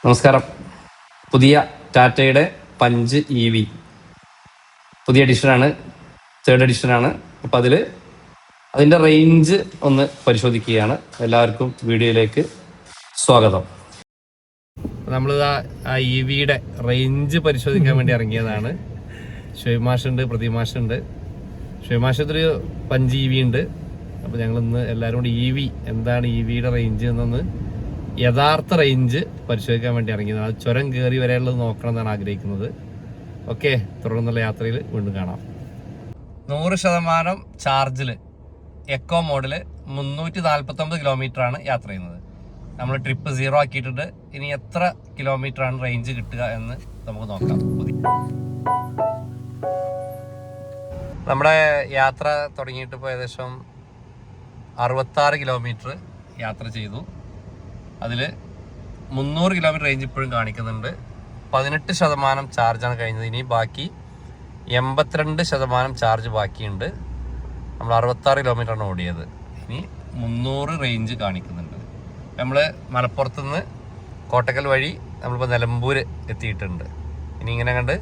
നമസ്കാരം. പുതിയ ടാറ്റയുടെ പഞ്ച് EV പുതിയ എഡിഷനാണ്, 3rd എഡിഷനാണ്. അപ്പം അതിൻ്റെ റേഞ്ച് ഒന്ന് പരിശോധിക്കുകയാണ്. എല്ലാവർക്കും വീഡിയോയിലേക്ക് സ്വാഗതം. നമ്മൾ ആ EVയുടെ റേഞ്ച് പരിശോധിക്കാൻ വേണ്ടി ഇറങ്ങിയതാണ്. ഷുഹൈബ് മാഷുണ്ട്, പ്രദീപ് മാഷുണ്ട്. ഷുഹൈബ് മാഷത്തൊരു പഞ്ച് EV ഉണ്ട്. അപ്പോൾ ഞങ്ങളിന്ന് എല്ലാവരും കൂടി EV എന്താണ് EVയുടെ റേഞ്ച് എന്നൊന്ന് യഥാർത്ഥ റേഞ്ച് പരിശോധിക്കാൻ വേണ്ടി ഇറങ്ങിയതാണ്. അത് ചുരം കയറി വരെയുള്ളത് നോക്കണം എന്നാണ് ആഗ്രഹിക്കുന്നത്. ഓക്കെ, തുടർന്നുള്ള യാത്രയിൽ വീണ്ടും കാണാം. 100% ചാർജിൽ എക്കോ മോഡിൽ 349 കിലോമീറ്ററാണ് യാത്ര ചെയ്യുന്നത്. നമ്മൾ ട്രിപ്പ് 0 ആക്കിയിട്ടുണ്ട്. ഇനി എത്ര കിലോമീറ്ററാണ് റേഞ്ച് കിട്ടുക എന്ന് നമുക്ക് നോക്കാം. നമ്മുടെ യാത്ര തുടങ്ങിയിട്ട് ഇപ്പോൾ ഏകദേശം 66 കിലോമീറ്റർ യാത്ര ചെയ്തു. അതിൽ 300 കിലോമീറ്റർ റേഞ്ച് ഇപ്പോഴും കാണിക്കുന്നുണ്ട്. 18% ചാർജാണ് കഴിഞ്ഞത്. ഇനി ബാക്കി 82% ചാർജ് ബാക്കിയുണ്ട്. നമ്മൾ 66 കിലോമീറ്ററാണ് ഓടിയത്. ഇനി 300 റേഞ്ച് കാണിക്കുന്നുണ്ട്. നമ്മൾ മലപ്പുറത്തുനിന്ന് കോട്ടക്കൽ വഴി നമ്മളിപ്പോൾ നിലമ്പൂർ എത്തിയിട്ടുണ്ട്. ഇനി ഇങ്ങനെ കണ്ട്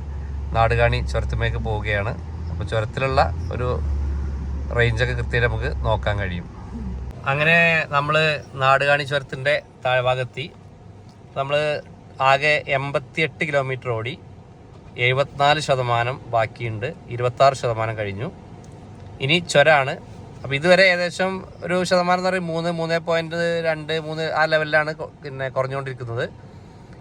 നാടുകാണി ചുരത്തുമേക്ക് പോവുകയാണ്. അപ്പോൾ ചുരത്തിലുള്ള ഒരു റേഞ്ചൊക്കെ കൃത്യമായിട്ട് നമുക്ക് നോക്കാൻ കഴിയും. അങ്ങനെ നമ്മൾ നാടുകാണി ചുരത്തിൻ്റെ താഴ്ഭാഗത്തി. നമ്മൾ ആകെ 88 കിലോമീറ്റർ ഓടി. 74% ബാക്കിയുണ്ട്. 26% കഴിഞ്ഞു. ഇനി ചുരമാണ്. അപ്പോൾ ഇതുവരെ ഏകദേശം ഒരു ശതമാനം എന്ന് പറയുമ്പോൾ 3.2 ആ ലെവലിലാണ് പിന്നെ കുറഞ്ഞുകൊണ്ടിരിക്കുന്നത്.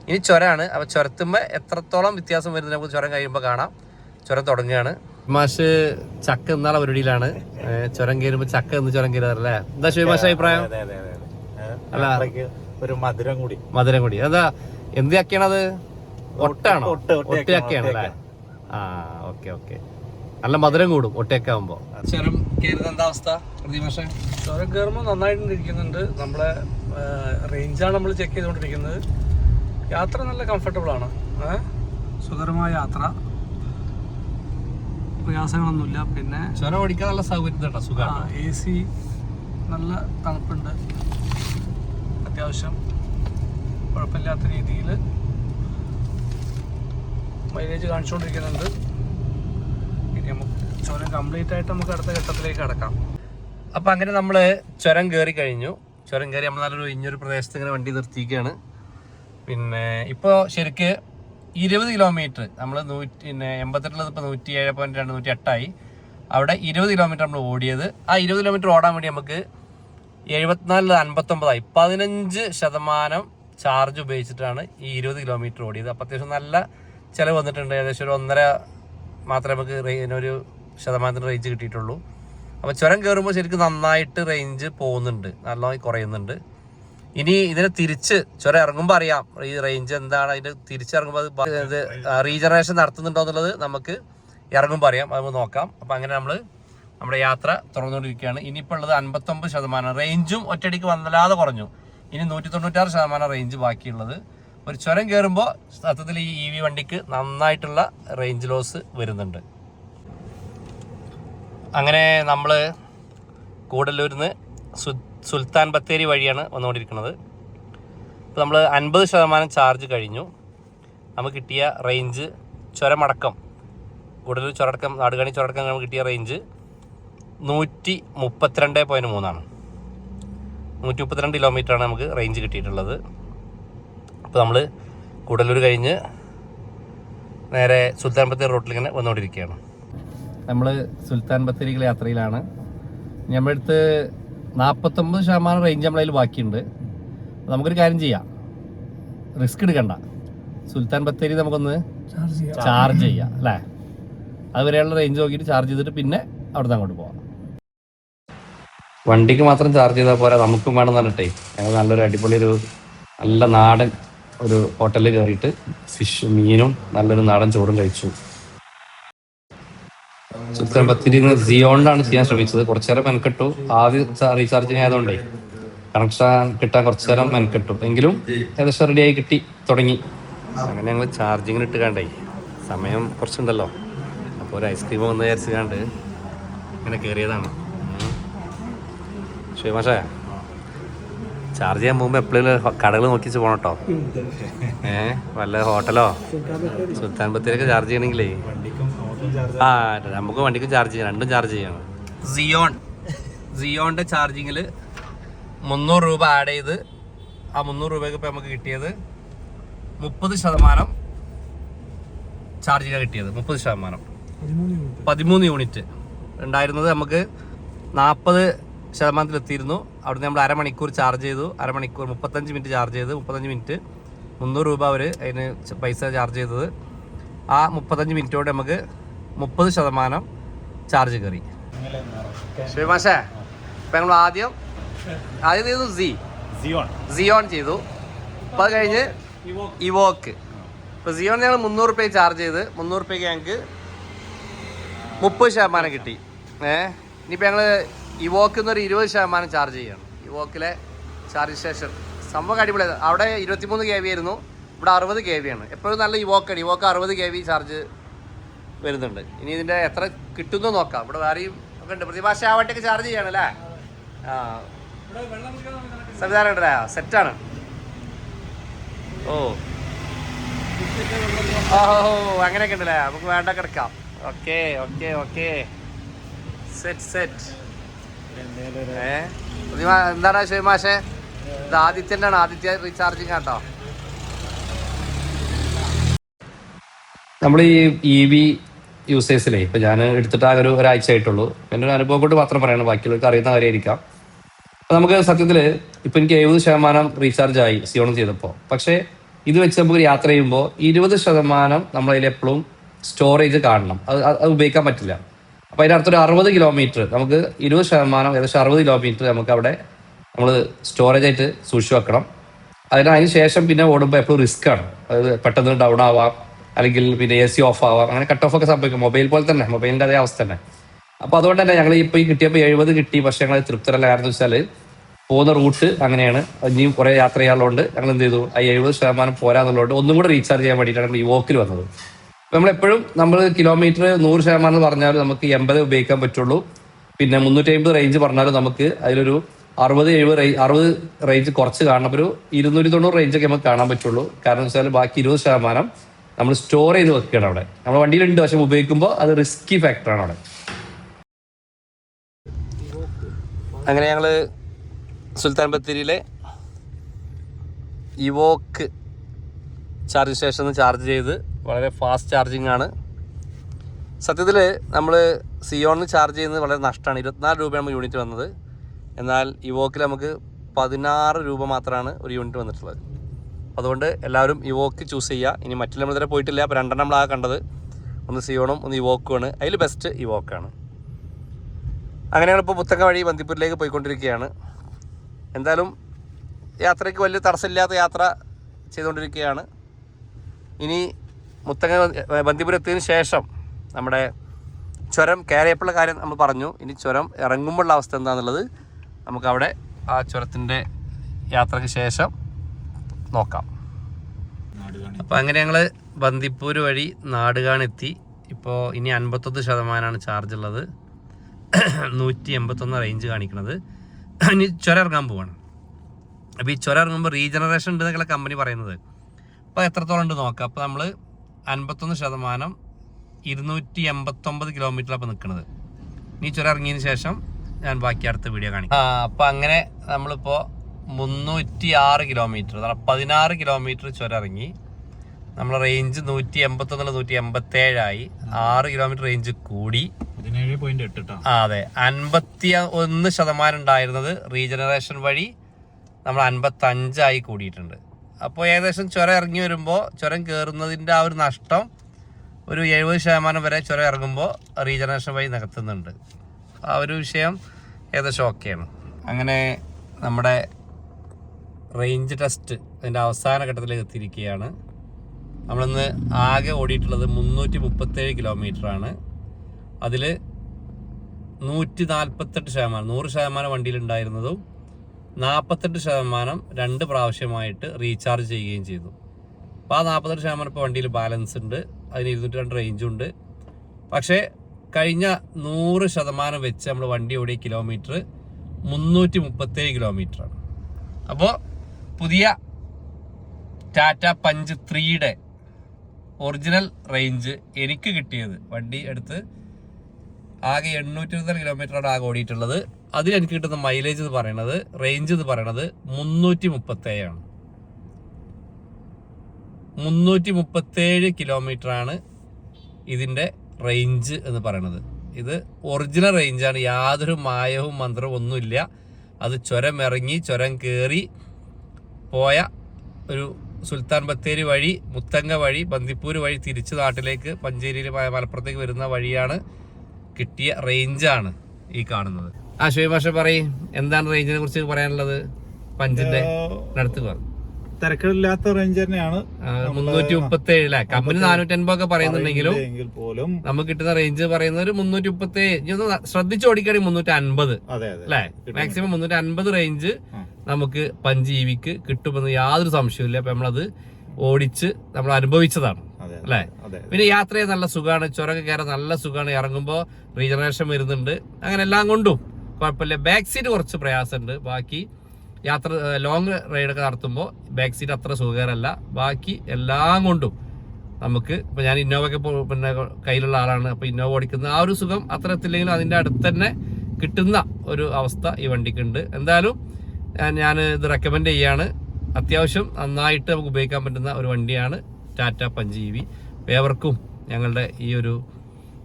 ഇനി ചുരമാണ്. അപ്പോൾ ചുരത്തുമ്പോൾ എത്രത്തോളം വ്യത്യാസം വരുന്നത് നമുക്ക് ചുരം കഴിയുമ്പോൾ കാണാം. ചുരം തുടങ്ങുകയാണ്. മാഷ് ചക്ക എന്നാളെ പരിപാടിയിലാണ്. ചുരം കയറുമ്പോൾ ചക്ക എന്ന് ചുരം കയറാറല്ലേ? എന്താ ഷുഹൈബ് അഭിപ്രായം? അല്ല, ഒരു മധുരം കൂടി. അതാ എന്ത് ചക്കയാണത്? ഒട്ടാണോ? ഒട്ടയൊക്കെയാണ് അല്ലേ? ആ, ഓക്കെ. നല്ല മധുരം കൂടും ഒട്ടയൊക്കെ ആവുമ്പോ. ചുരം കയറുന്ന എന്താ അവസ്ഥ? ചുരം കയറുമ്പോൾ നന്നായിട്ടിരിക്കുന്നുണ്ട്. നമ്മളെ റേഞ്ചാണ് നമ്മൾ ചെക്ക് ചെയ്തുകൊണ്ടിരിക്കുന്നത്. യാത്ര നല്ല കംഫർട്ടബിൾ ആണ്. സുഖകരമായ യാത്ര, പ്രയാസങ്ങളൊന്നുമില്ല. പിന്നെ ചുരം ഓടിക്കാൻ നല്ല സൗകര്യം, സുഖമാണ്. AC നല്ല തണുപ്പുണ്ട്. അത്യാവശ്യം കുഴപ്പമില്ലാത്ത രീതിയിൽ മൈലേജ് കാണിച്ചുകൊണ്ടിരിക്കുന്നുണ്ട്. ഇനി നമുക്ക് ചുരം കംപ്ലീറ്റ് ആയിട്ട് നമുക്ക് അടുത്ത ഘട്ടത്തിലേക്ക് കടക്കാം. അപ്പം അങ്ങനെ നമ്മൾ ചുരം കയറി കഴിഞ്ഞു. ചുരം കയറി നമ്മൾ നല്ലൊരു ഇഞ്ഞൊരു പ്രദേശത്ത് ഇങ്ങനെ വണ്ടി നിർത്തിയിരിക്കുകയാണ്. പിന്നെ ഇപ്പോൾ ശരിക്ക് 20 കിലോമീറ്റർ നമ്മൾ 88 ഇപ്പോൾ 107.2 108 അവിടെ 20 കിലോമീറ്റർ നമ്മൾ ഓടിയത്. ആ 20 കിലോമീറ്റർ ഓടാൻ വേണ്ടി നമുക്ക് 74 59 15% ചാർജ് ഉപയോഗിച്ചിട്ടാണ് ഈ 20 കിലോമീറ്റർ ഓടിയത്. അപ്പോൾ അത്യാവശ്യം നല്ല ചിലവ് വന്നിട്ടുണ്ട്. ഏകദേശം ഒരു 1.5 മാത്രമേ നമുക്ക് ഒരു ശതമാനത്തിന് റേഞ്ച് കിട്ടിയിട്ടുള്ളൂ. അപ്പോൾ ചുരം കയറുമ്പോൾ ശരിക്കും നന്നായിട്ട് റേഞ്ച് പോകുന്നുണ്ട്, നല്ലോണം കുറയുന്നുണ്ട്. ഇനി ഇതിനെ തിരിച്ച് ചുരം ഇറങ്ങുമ്പോൾ അറിയാം ഈ റേഞ്ച് എന്താണ്. അതിൻ്റെ തിരിച്ചിറങ്ങുമ്പോൾ അത് റീജനറേഷൻ നടത്തുന്നുണ്ടോ എന്നുള്ളത് നമുക്ക് ഇറങ്ങുമ്പോൾ അറിയാം. അത് നോക്കാം. അപ്പം അങ്ങനെ നമ്മുടെ യാത്ര തുറന്നുകൊണ്ടിരിക്കുകയാണ്. ഇനിയിപ്പോൾ ഉള്ളത് 59%. റേഞ്ചും ഒറ്റയടിക്ക് വന്നല്ലാതെ കുറഞ്ഞു. ഇനി 196% റേഞ്ച് ബാക്കിയുള്ളത്. ഒരു ചുരം കയറുമ്പോൾ സത്യത്തിൽ ഈ EV വണ്ടിക്ക് നന്നായിട്ടുള്ള റേഞ്ച് ലോസ് വരുന്നുണ്ട്. അങ്ങനെ നമ്മൾ കൂടല്ലൂരിൽ നിന്ന് സുൽത്താൻ ബത്തേരി വഴിയാണ് വന്നുകൊണ്ടിരിക്കുന്നത്. ഇപ്പോൾ നമ്മൾ 50% ചാർജ് കഴിഞ്ഞു. നമുക്ക് കിട്ടിയ റേഞ്ച് ചുരമടക്കം, കൂടല്ലൂർ ചുരടക്കം, നാടുകാണി ചുരടക്കം നമുക്ക് കിട്ടിയ റേഞ്ച് 132.3 132 കിലോമീറ്ററാണ് നമുക്ക് റേഞ്ച് കിട്ടിയിട്ടുള്ളത്. അപ്പോൾ നമ്മൾ കൂടല്ലൂർ കഴിഞ്ഞ് നേരെ സുൽത്താൻ ബത്തേരി റൂട്ടിൽ ഇങ്ങനെ വന്നുകൊണ്ടിരിക്കുകയാണ്. നമ്മൾ സുൽത്താൻ ബത്തേരിക്കുള്ള യാത്രയിലാണ്. നമ്മുടെ അടുത്ത് 49% റേഞ്ച് നമ്മളതിൽ ബാക്കിയുണ്ട്. നമുക്കൊരു കാര്യം ചെയ്യാം, റിസ്ക് എടുക്കണ്ട. സുൽത്താൻ ബത്തേരി നമുക്കൊന്ന് ചാർജ് ചെയ്യാം അല്ലേ? അതുവരെയുള്ള റേഞ്ച് നോക്കിയിട്ട് ചാർജ് ചെയ്തിട്ട് പിന്നെ അവിടുന്ന് അങ്ങോട്ട് പോവാം. വണ്ടിക്ക് മാത്രം ചാർജ് ചെയ്താൽ പോരാ, നമുക്കും വേണം എന്ന് പറഞ്ഞിട്ടേ ഞങ്ങൾ നല്ലൊരു അടിപൊളി നല്ല നാടൻ ഒരു ഹോട്ടലിൽ കയറിയിട്ട് മീനും നല്ലൊരു നാടൻ ചോറും കഴിച്ചു. സുൽത്താൻ ബത്തേരി സിയോണ്ടാണ് ചെയ്യാൻ ശ്രമിച്ചത്. കുറച്ചു നേരം മെനക്കെട്ടു. ആദ്യം റീചാർജിങ് ആയതുകൊണ്ടേ കണക്ഷൻ കിട്ടാൻ കുറച്ചു നേരം മെനക്കെട്ടു. എങ്കിലും ഏകദേശം റെഡിയായി കിട്ടി തുടങ്ങി. അങ്ങനെ ഞങ്ങൾ ചാർജിങ്ങിന് ഇട്ട് കണ്ടേ സമയം കുറച്ചുണ്ടല്ലോ. അപ്പോൾ ഒരു ഐസ്ക്രീം വന്ന് വിചാരിച്ച് കണ്ട് ഇങ്ങനെ കയറിയതാണ്. ശരി മാഷേ, ചാർജ് ചെയ്യാൻ പോകുമ്പോൾ എപ്പോഴും കടകൾ നോക്കിച്ച് പോകണം കേട്ടോ. വല്ല ഹോട്ടലോ സുൽത്താൻ ബത്തേരിയൊക്കെ ചാർജ് ചെയ്യണമെങ്കിലേ നമുക്ക് വണ്ടിക്കും ചാർജ് ചെയ്യണം, രണ്ടും ചാർജ് ചെയ്യണം. സിയോണിൻ്റെ ചാർജിങ്ങിൽ 300 രൂപ ആഡ് ചെയ്ത് ആ 300 രൂപയ്ക്ക് ഇപ്പോൾ നമുക്ക് കിട്ടിയത് 30% ചാർജിങ്ങാണ് കിട്ടിയത്. 30%, 13 യൂണിറ്റ് ഉണ്ടായിരുന്നത് നമുക്ക് 40% എത്തിയിരുന്നു. അവിടുന്ന് നമ്മൾ അരമണിക്കൂർ ചാർജ് ചെയ്തു. 35 മിനിറ്റ് ചാർജ് ചെയ്ത് 35 മിനിറ്റ് 300 രൂപ അവർ അതിന് പൈസ ചാർജ് ചെയ്തത്. ആ 35 മിനിറ്റോടെ നമുക്ക് 30% ചാർജ് കയറി. ശരി മാഷേ, ഇപ്പം ഞങ്ങൾ ആദ്യം ചെയ്തു സിയോൺ ചെയ്തു. അപ്പോൾ അത് കഴിഞ്ഞ് ഇവോക്ക്. ഇപ്പോൾ സിയോൺ ഞങ്ങൾ 300 രൂപയ്ക്ക് ചാർജ് ചെയ്ത് 300 രൂപയ്ക്ക് ഞങ്ങൾക്ക് 30% കിട്ടി. ഇനിയിപ്പോൾ ഞങ്ങൾ ഇവോക്കിൽ നിന്ന് ഒരു 20% ചാർജ് ചെയ്യണം. ഇവോക്കിലെ ചാർജ് സ്റ്റേഷൻ സംഭവം അടിപൊളിയാണ്. അവിടെ 23 kV ആയിരുന്നു, ഇവിടെ 60 kV ആണ്. എപ്പോഴും നല്ല ഇവോക്ക് 60 kV ചാർജ് വരുന്നുണ്ട്. ഇനി ഇതിൻ്റെ എത്ര കിട്ടുമെന്ന് നോക്കാം. ഇവിടെ വേറെയും ഒക്കെ ഉണ്ട്. പ്രതിഭാഷ ആ വട്ടിയൊക്കെ ചാർജ് ചെയ്യണല്ലേ? സംവിധാനം ഉണ്ടല്ലേ? സെറ്റാണ്. ഓ അങ്ങനെയൊക്കെ ഉണ്ടല്ലേ? നമുക്ക് വേണ്ട കിടക്കാം. Okay set. എന്താണ് ഷെയ്മാഷേ? ഇത് ആദിത്യൻ്റെ ആണ്. ആദിത്യ റീചാർജിങ് കേട്ടോ. നമ്മൾ ഈ EV യൂസേഴ്സിലേ ഇപ്പം ഞാൻ എടുത്തിട്ട് ആകെ ഒരാഴ്ച ആയിട്ടുള്ളൂ. എൻ്റെ ഒരു അനുഭവം കൊണ്ട് മാത്രം പറയണം, ബാക്കിയുള്ളവർക്ക് അറിയുന്ന കാര്യമായിരിക്കാം. അപ്പം നമുക്ക് സത്യത്തിൽ ഇപ്പം എനിക്ക് 70% റീചാർജ് ആയി സിയോൺ ചെയ്തപ്പോൾ. പക്ഷേ ഇത് വെച്ച് നമുക്ക് യാത്ര ചെയ്യുമ്പോൾ 20% നമ്മളതിൽ എപ്പോഴും സ്റ്റോറേജ് കാണണം. അത് ഉപയോഗിക്കാൻ പറ്റില്ല. അപ്പോൾ അതിനർത്ഥം ഒരു 60 കിലോമീറ്റർ നമുക്ക് 20% ഏകദേശം 60 കിലോമീറ്റർ നമുക്ക് അവിടെ നമ്മൾ സ്റ്റോറേജ് ആയിട്ട് സൂക്ഷിച്ച് വെക്കണം. അതിന് ശേഷം പിന്നെ ഓടുമ്പോൾ എപ്പോഴും റിസ്ക് ആണ്. അതായത് പെട്ടെന്ന് ഡൗൺ ആവാം, അല്ലെങ്കിൽ പിന്നെ AC ഓഫ് ആവാം, അങ്ങനെ കട്ട് ഓഫ് ഒക്കെ സംഭവിക്കും. മൊബൈൽ പോലെ തന്നെ, മൊബൈലിൻ്റെ അതേ അവസ്ഥ തന്നെ. അപ്പോൾ അതുകൊണ്ട് തന്നെ ഞങ്ങൾ ഇപ്പോൾ ഈ കിട്ടിയപ്പോൾ 70 കിട്ടി. പക്ഷേ ഞങ്ങൾ തൃപ്തരല്ല. കാരണം എന്ന് വെച്ചാൽ പോകുന്ന റൂട്ട് അങ്ങനെയാണ്. ഇനിയും കുറേ യാത്ര ചെയ്യാനുള്ളതുകൊണ്ട് ഞങ്ങൾ എന്ത് ചെയ്തു, ആ 70% പോരാന്നുള്ളതുകൊണ്ട് ഒന്നും കൂടെ റീചാർജ് ചെയ്യാൻ വേണ്ടിയിട്ടാണ് നമ്മൾ ഈ വോക്കിൽ വന്നത്. നമ്മളെപ്പോഴും നമ്മൾ കിലോമീറ്റർ 100% എന്ന് പറഞ്ഞാൽ നമുക്ക് 80 ഉപയോഗിക്കാൻ പറ്റുള്ളൂ. പിന്നെ 350 റേഞ്ച് പറഞ്ഞാലും നമുക്ക് അതിലൊരു 60 റേഞ്ച് കുറച്ച് കാണണം. ഒരു 290 റേഞ്ചൊക്കെ നമുക്ക് കാണാൻ പറ്റുള്ളൂ. കാരണം വെച്ചാൽ ബാക്കി 20% നമ്മൾ സ്റ്റോർ ചെയ്ത് വെക്കുകയാണ് അവിടെ. നമ്മുടെ വണ്ടിയിലുണ്ട്, പക്ഷെ ഉപയോഗിക്കുമ്പോൾ അത് റിസ്കി ഫാക്ടറാണ് അവിടെ. അങ്ങനെ ഞങ്ങൾ സുൽത്താൻ ബത്തേരിയിലെ ഇവോക്ക് ചാർജ് സ്റ്റേഷനിൽ ചാർജ് ചെയ്ത് വളരെ ഫാസ്റ്റ് ചാർജിങ് ആണ്. സത്യത്തിൽ നമ്മൾ സിയോണിൽ ചാർജ് ചെയ്യുന്നത് വളരെ നഷ്ടമാണ്. 24 രൂപയാണ് യൂണിറ്റ് വന്നത്. എന്നാൽ ഇവോക്കിൽ നമുക്ക് 16 രൂപ മാത്രമാണ് ഒരു യൂണിറ്റ് വന്നിട്ടുള്ളത്. അതുകൊണ്ട് എല്ലാവരും ഇവോക്ക് ചൂസ് ചെയ്യുക. ഇനി മറ്റുള്ള നമ്മൾ ഇതുവരെ പോയിട്ടില്ല. അപ്പോൾ 2 നമ്മളാണ് കണ്ടത്. ഒന്ന് സിയോണും ഒന്ന് ഇവോക്കുമാണ്. അതിൽ ബെസ്റ്റ് ഇവോക്കാണ്. അങ്ങനെ ഞങ്ങളിപ്പോൾ പുത്തങ്ക വഴി ബന്ദിപ്പൂരിലേക്ക് പോയിക്കൊണ്ടിരിക്കുകയാണ്. എന്തായാലും യാത്രയ്ക്ക് വലിയ തടസ്സമില്ലാത്ത യാത്ര ചെയ്തുകൊണ്ടിരിക്കുകയാണ്. ഇനി ബന്ദിപ്പൂർ എത്തിയതിന് ശേഷം നമ്മുടെ ചുരം കയറിയപ്പോഴുള്ള കാര്യം നമ്മൾ പറഞ്ഞു. ഇനി ചുരം ഇറങ്ങുമ്പോഴുള്ള അവസ്ഥ എന്താണെന്നുള്ളത് നമുക്കവിടെ ആ ചുരത്തിൻ്റെ യാത്രയ്ക്ക് ശേഷം നോക്കാം. അപ്പോൾ അങ്ങനെ ഞങ്ങൾ ബന്ദിപ്പൂർ വഴി നാടുകാണെത്തി. ഇപ്പോൾ ഇനി 51% ചാർജ് ഉള്ളത്. 181 റേഞ്ച് കാണിക്കുന്നത്. ഇനി ചുരം ഇറങ്ങാൻ പോവാണ്. അപ്പോൾ ഈ ചുരം ഇറങ്ങുമ്പോൾ റീജനറേഷൻ ഉണ്ട് എന്നൊക്കെയുള്ള കമ്പനി പറയുന്നത്. അപ്പോൾ എത്രത്തോളം ഉണ്ട് നോക്കാം. അപ്പോൾ നമ്മൾ 51% 289 കിലോമീറ്റർ അപ്പോൾ നിൽക്കുന്നത്. ഇനി ചുരം ഇറങ്ങിയതിന് ശേഷം ഞാൻ ബാക്കി അടുത്ത വീഡിയോ കാണിക്കാം. അപ്പോൾ അങ്ങനെ നമ്മളിപ്പോൾ 306 കിലോമീറ്റർ, 16 കിലോമീറ്റർ ചുരം ഇറങ്ങി. നമ്മൾ റേഞ്ച് 181 187 ആയി. 6 കിലോമീറ്റർ റേഞ്ച് കൂടി. 17.8. അതെ, 51% ഉണ്ടായിരുന്നത് റീജനറേഷൻ വഴി നമ്മൾ 55 കൂടിയിട്ടുണ്ട്. അപ്പോൾ ഏകദേശം ചുരം ഇറങ്ങി വരുമ്പോൾ ചുരം കയറുന്നതിൻ്റെ ആ ഒരു നഷ്ടം ഒരു 70% വരെ ചുരം ഇറങ്ങുമ്പോൾ റീജനറേഷൻ വഴി നികത്തുന്നുണ്ട്. ആ ഒരു വിഷയം ഏകദേശം ഓക്കെയാണ്. അങ്ങനെ നമ്മുടെ റേഞ്ച് ടെസ്റ്റ് അതിൻ്റെ അവസാന ഘട്ടത്തിലേക്ക് എത്തിയിരിക്കുകയാണ്. നമ്മളിന്ന് ആകെ ഓടിയിട്ടുള്ളത് 337 കിലോമീറ്ററാണ്. അതിൽ 148%, 100% വണ്ടിയിലുണ്ടായിരുന്നതും 48% 2 പ്രാവശ്യമായിട്ട് റീചാർജ് ചെയ്യുകയും ചെയ്തു. അപ്പോൾ ആ 48% ഇപ്പോൾ വണ്ടിയിൽ ബാലൻസ് ഉണ്ട്. അതിന് 202 റേഞ്ചുണ്ട്. പക്ഷേ കഴിഞ്ഞ 100% വെച്ച് നമ്മൾ വണ്ടി ഓടിയ കിലോമീറ്റർ 337 കിലോമീറ്ററാണ്. അപ്പോൾ പുതിയ ടാറ്റ പഞ്ച് 3യുടെ ഒറിജിനൽ റേഞ്ച് എനിക്ക് കിട്ടിയത്, വണ്ടി എടുത്ത് ആകെ 820 കിലോമീറ്ററാണ് ആകെ ഓടിയിട്ടുള്ളത്. അതിൽ എനിക്ക് കിട്ടുന്ന മൈലേജ് എന്ന് പറയുന്നത്, റേഞ്ച് എന്ന് പറയുന്നത് 337 ആണ്. 337 കിലോമീറ്ററാണ് ഇതിൻ്റെ റേഞ്ച് എന്ന് പറയുന്നത്. ഇത് ഒറിജിനൽ റേഞ്ചാണ്, യാതൊരു മായവും മന്ത്രവും ഒന്നുമില്ല. അത് ചുരം ഇറങ്ങി ചുരം കയറി പോയ ഒരു സുൽത്താൻ ബത്തേരി വഴി, മുത്തങ്ങ വഴി, ബന്ദിപ്പൂർ വഴി തിരിച്ച് നാട്ടിലേക്ക് മഞ്ചേരിയിൽ മലപ്പുറത്തേക്ക് വരുന്ന വഴിയാണ് കിട്ടിയ റേഞ്ചാണ് ഈ കാണുന്നത്. ഷുഹൈബ് മാഷ് പറയും, എന്താണ് റേഞ്ചിനെ കുറിച്ച് പറയാനുള്ളത്? പഞ്ചിന്റെ അടുത്ത് പറഞ്ഞു തിരക്കില്ലാത്ത റേഞ്ച് തന്നെയാണ്. 337 കമ്പനി 450 ഒക്കെ പറയുന്നുണ്ടെങ്കിലും നമുക്ക് കിട്ടുന്ന റേഞ്ച് പറയുന്നത് ഒരു 337. ശ്രദ്ധിച്ച് ഓടിക്കുകയാണെങ്കിൽ 350 അല്ലെ, മാക്സിമം 350 റേഞ്ച് നമുക്ക് പഞ്ച് EVക്ക് കിട്ടുമെന്ന് യാതൊരു സംശയമില്ല. അപ്പൊ നമ്മളത് ഓടിച്ച് നമ്മൾ അനുഭവിച്ചതാണ് അല്ലെ. പിന്നെ യാത്ര ചെയ്യാൻ നല്ല സുഖമാണ്, ചുരമൊക്കെ കയറാൻ നല്ല സുഖമാണ്, ഇറങ്ങുമ്പോൾ റീജനറേഷൻ വരുന്നുണ്ട്, അങ്ങനെ എല്ലാം കൊണ്ടും കുഴപ്പമില്ല. ബാക്ക് സീറ്റ് കുറച്ച് പ്രയാസമുണ്ട്, ബാക്കി യാത്ര ലോങ് റൈഡൊക്കെ നടത്തുമ്പോൾ ബാക്ക് സീറ്റ് അത്ര സുഖകരമല്ല. ബാക്കി എല്ലാം കൊണ്ടും നമുക്ക്, ഇപ്പം ഞാൻ ഇന്നോവയൊക്കെ പിന്നെ കയ്യിലുള്ള ആളാണ്, അപ്പോൾ ഇന്നോവ ഓടിക്കുന്ന ആ ഒരു സുഖം അത്ര എത്തില്ലെങ്കിലും അതിൻ്റെ അടുത്ത് തന്നെ കിട്ടുന്ന ഒരു അവസ്ഥ ഈ വണ്ടിക്കുണ്ട്. എന്തായാലും ഞാൻ ഇത് റെക്കമെൻഡ് ചെയ്യാണ്. അത്യാവശ്യം നന്നായിട്ട് നമുക്ക് ഉപയോഗിക്കാൻ പറ്റുന്ന ഒരു വണ്ടിയാണ് ടാറ്റ പഞ്ച് EV. ഏവർക്കും ഞങ്ങളുടെ ഈ ഒരു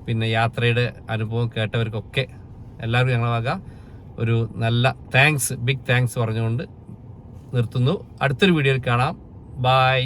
പിന്നെ യാത്രയുടെ അനുഭവം കേട്ടവർക്കൊക്കെ എല്ലാവർക്കും ഞങ്ങളുടെ വക ഒരു നല്ല താങ്ക്സ്, ബിഗ് താങ്ക്സ് പറഞ്ഞുകൊണ്ട് നിർത്തുന്നു. അടുത്തൊരു വീഡിയോയിൽ കാണാം. ബൈ.